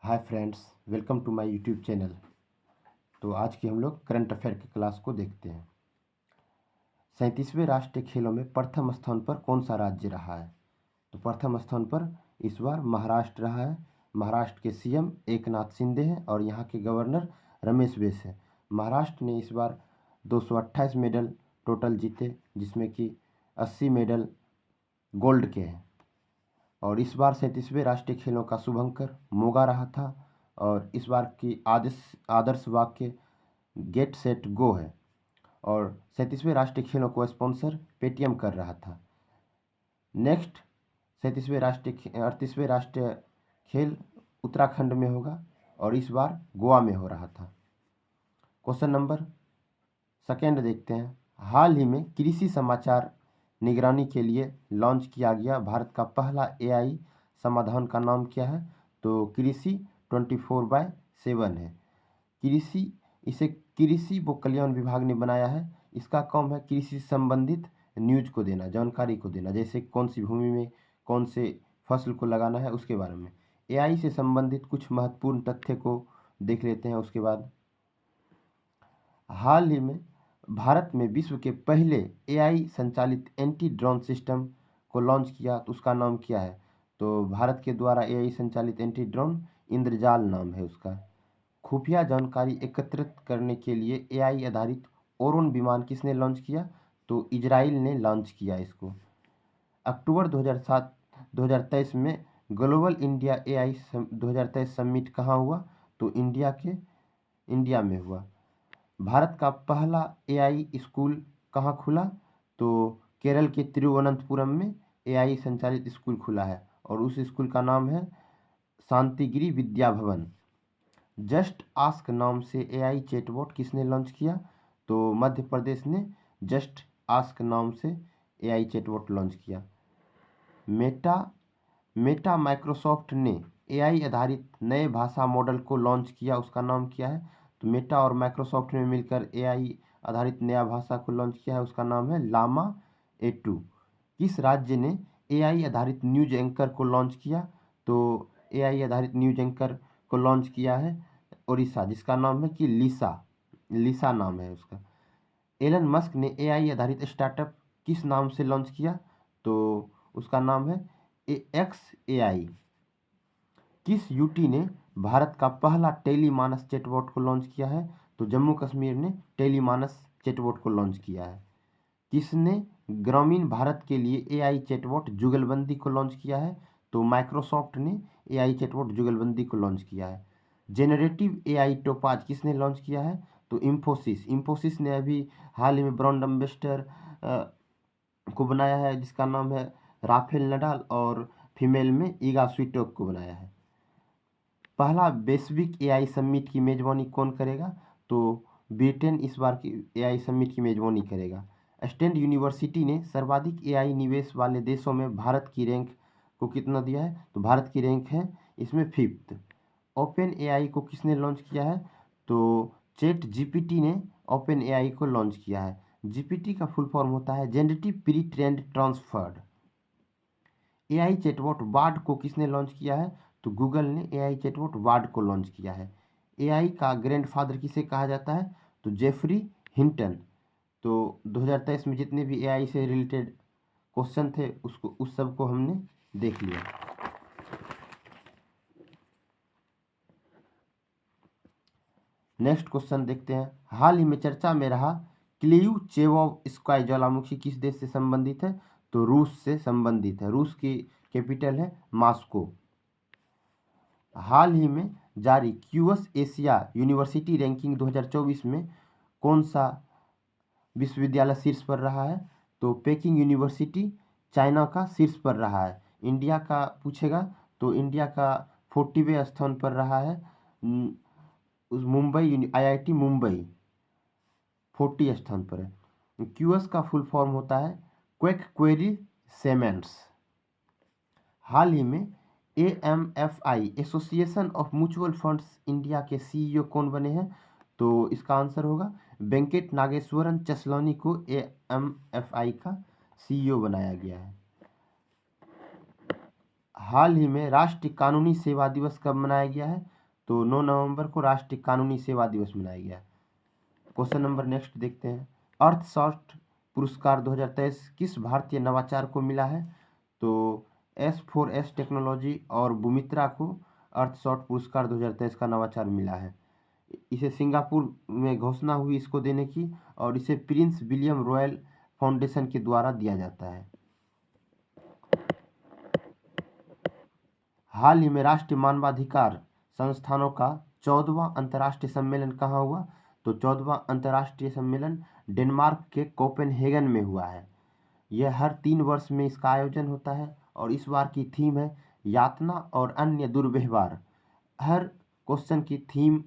Hi friends, welcome to my YouTube channel. तो आज की हम लोग करंट अफेयर की क्लास को देखते हैं। 37वें राष्ट्रीय खेलों में प्रथम स्थान पर कौन सा राज्य रहा है? तो प्रथम स्थान पर इस बार महाराष्ट्र रहा है। महाराष्ट्र के सीएम एकनाथ शिंदे हैं और यहाँ के गवर्नर रमेश बैस हैं। महाराष्ट्र ने इस बार 228 मेडल टोटल जीते, जिसमें कि 80 मेडल गोल्ड के हैं। और इस बार 37वें राष्ट्रीय खेलों का शुभंकर मोगा रहा था और इस बार की आदर्श वाक्य गेट सेट गो है। और 37वें राष्ट्रीय खेलों को स्पॉन्सर पेटीएम कर रहा था। नेक्स्ट 38वें राष्ट्रीय खेल उत्तराखंड में होगा और इस बार गोवा में हो रहा था। क्वेश्चन नंबर सेकेंड देखते हैं। हाल ही में कृषि समाचार निगरानी के लिए लॉन्च किया गया भारत का पहला एआई समाधान का नाम क्या है? तो कृषि 24/7 है। इसे कृषि व कल्याण विभाग ने बनाया है। इसका काम है कृषि संबंधित न्यूज को देना, जानकारी को देना, जैसे कौन सी भूमि में कौन से फसल को लगाना है उसके बारे में। एआई से संबंधित कुछ महत्वपूर्ण तथ्य को देख लेते हैं। उसके बाद हाल ही में भारत में विश्व के पहले एआई संचालित एंटी ड्रोन सिस्टम को लॉन्च किया, तो उसका नाम क्या है? तो भारत के द्वारा एआई संचालित एंटी ड्रोन इंद्रजाल नाम है उसका। खुफिया जानकारी एकत्रित करने के लिए एआई आधारित ओरोन विमान किसने लॉन्च किया? तो इजराइल ने लॉन्च किया इसको। अक्टूबर 2023 में ग्लोबल इंडिया एआई 2023 समिट कहाँ हुआ? तो इंडिया में हुआ। भारत का पहला एआई स्कूल कहाँ खुला? तो केरल के तिरुवनंतपुरम में एआई संचालित स्कूल खुला है और उस स्कूल का नाम है शांतिगिरी विद्या भवन। जस्ट आस्क नाम से एआई चैटबॉट किसने लॉन्च किया? तो मध्य प्रदेश ने जस्ट आस्क नाम से एआई चैटबॉट लॉन्च किया। मेटा माइक्रोसॉफ्ट ने एआई आधारित नए भाषा मॉडल को लॉन्च किया, उसका नाम क्या है? तो मेटा और माइक्रोसॉफ्ट ने मिलकर एआई आधारित नया भाषा को लॉन्च किया है, उसका नाम है लामा A2। किस राज्य ने एआई आधारित न्यूज एंकर को लॉन्च किया? तो एआई आधारित न्यूज एंकर को लॉन्च किया है उड़ीसा, जिसका नाम है कि लिसा नाम है उसका। एलन मस्क ने एआई आधारित स्टार्टअप किस नाम से लॉन्च किया? तो उसका नाम है XAI। किस यूटी ने भारत का पहला टेलीमानस चैटबॉट को लॉन्च किया है? तो जम्मू कश्मीर ने टेलीमानस चैटबॉट को लॉन्च किया है। किसने ग्रामीण भारत के लिए एआई चैटबॉट जुगलबंदी को लॉन्च किया है? तो माइक्रोसॉफ्ट ने एआई चैटबॉट जुगलबंदी को लॉन्च किया है। जेनरेटिव एआई टोपाज किसने लॉन्च किया है? तो इंफोसिस ने अभी हाल ही में ब्रांड एम्बेसडर को बनाया है, जिसका नाम है राफेल नडाल, और फीमेल में ईगा स्वीटोक को बनाया है। पहला वैश्विक एआई समिट की मेजबानी कौन करेगा? तो ब्रिटेन इस बार की एआई समिट की मेजबानी करेगा। स्टैंड यूनिवर्सिटी ने सर्वाधिक एआई निवेश वाले देशों में भारत की रैंक को कितना दिया है? तो भारत की रैंक है इसमें 5th। ओपन एआई को किसने लॉन्च किया है? तो चैट जीपीटी ने ओपन एआई को लॉन्च किया है। जीपीटी का फुल फॉर्म होता है generative pre trained transformed. AI chatbot Bard को किसने लॉन्च किया है? तो गूगल ने एआई चैटबॉट बार्ड को लॉन्च किया है। एआई का ग्रैंडफादर किसे कहा जाता है? तो जेफरी हिंटन। तो 2023 में जितने भी एआई से रिलेटेड क्वेश्चन थे उस सब को हमने देख लिया। नेक्स्ट क्वेश्चन देखते हैं। हाल ही में चर्चा में रहा क्लिउचेवोव स्काई ज्वालामुखी किस देश से संबंधित है? तो रूस से संबंधित है। रूस की कैपिटल है मॉस्को। हाल ही में जारी क्यूएस एशिया यूनिवर्सिटी रैंकिंग 2024 में कौन सा विश्वविद्यालय शीर्ष पर रहा है? तो पेकिंग यूनिवर्सिटी चाइना का शीर्ष पर रहा है। इंडिया का पूछेगा तो इंडिया का 40वें स्थान पर रहा है। मुंबई आईआईटी मुंबई 40 स्थान पर है। क्यूएस का फुल फॉर्म होता है क्वेक क्वेरी सेमेंट्स। हाल ही में AMFI association of mutual funds India के CEO कौन बने हैं? तो इसका आंसर होगा वेंकट नागेश्वरन चसलानी को AMFI का CEO बनाया गया है। हाल ही में राष्ट्रीय कानूनी सेवा दिवस कब मनाया गया है? तो 9 नवंबर को राष्ट्रीय कानूनी सेवा दिवस मनाया गया। क्वेश्चन नंबर नेक्स्ट देखते हैं। अर्थशॉट पुरस्कार 2023 किस भारतीय नवाचार को मिला है? तो S4S टेक्नोलॉजी और बुमित्रा को अर्थशॉट पुरस्कार 2023 का नवाचार मिला है। इसे सिंगापुर में घोषणा हुई इसको देने की, और इसे प्रिंस विलियम रॉयल फाउंडेशन के द्वारा दिया जाता है। हाल ही में राष्ट्रीय मानवाधिकार संस्थानों का 14वां अंतर्राष्ट्रीय सम्मेलन कहाँ हुआ? तो 14वां अंतर्राष्ट्रीय सम्मेलन डेनमार्क के कोपेनहेगन में हुआ है। यह हर 3 वर्ष में इसका आयोजन होता है, और इस बार की थीम है यातना और अन्य दुर्व्यवहार। हर क्वेश्चन की थीम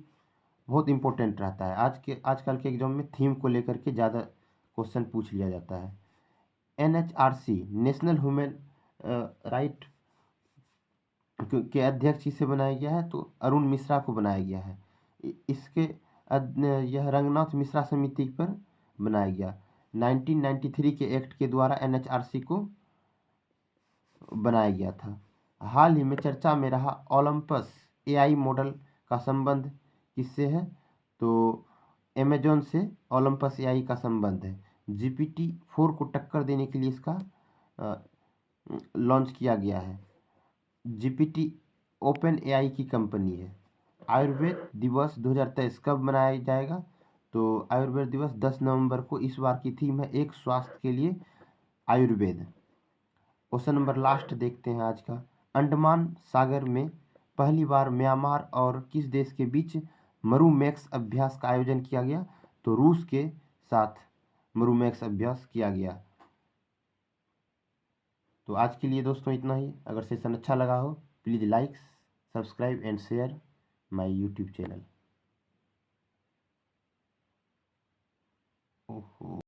बहुत इंपॉर्टेंट रहता है। आजकल के एग्जाम में थीम को लेकर के ज़्यादा क्वेश्चन पूछ लिया जाता है। NHRC नेशनल ह्यूमन राइट के अध्यक्ष इसे बनाया गया है, तो अरुण मिश्रा को बनाया गया है। इसके यह रंगनाथ मिश्रा समिति पर बनाया गया। 1993 के एक्ट के द्वारा NHRC को बनाया गया था। हाल ही में चर्चा में रहा ओलंपस AI मॉडल का संबंध किससे है? तो अमेजॉन से ओलंपस AI का संबंध है। GPT-4 को टक्कर देने के लिए इसका लॉन्च किया गया है। GPT ओपन AI की कंपनी है। आयुर्वेद दिवस 2023 कब मनाया जाएगा? तो आयुर्वेद दिवस 10 नवंबर को। इस बार की थीम है एक स्वास्थ्य के लिए आयुर्वेद। क्वेश्चन नंबर लास्ट देखते हैं आज का। अंडमान सागर में पहली बार म्यांमार और किस देश के बीच मरुमैक्स अभ्यास का आयोजन किया गया? तो रूस के साथ मरुमैक्स अभ्यास किया गया। तो आज के लिए दोस्तों इतना ही। अगर सेशन अच्छा लगा हो please like, subscribe and share my YouTube channel. ओहो।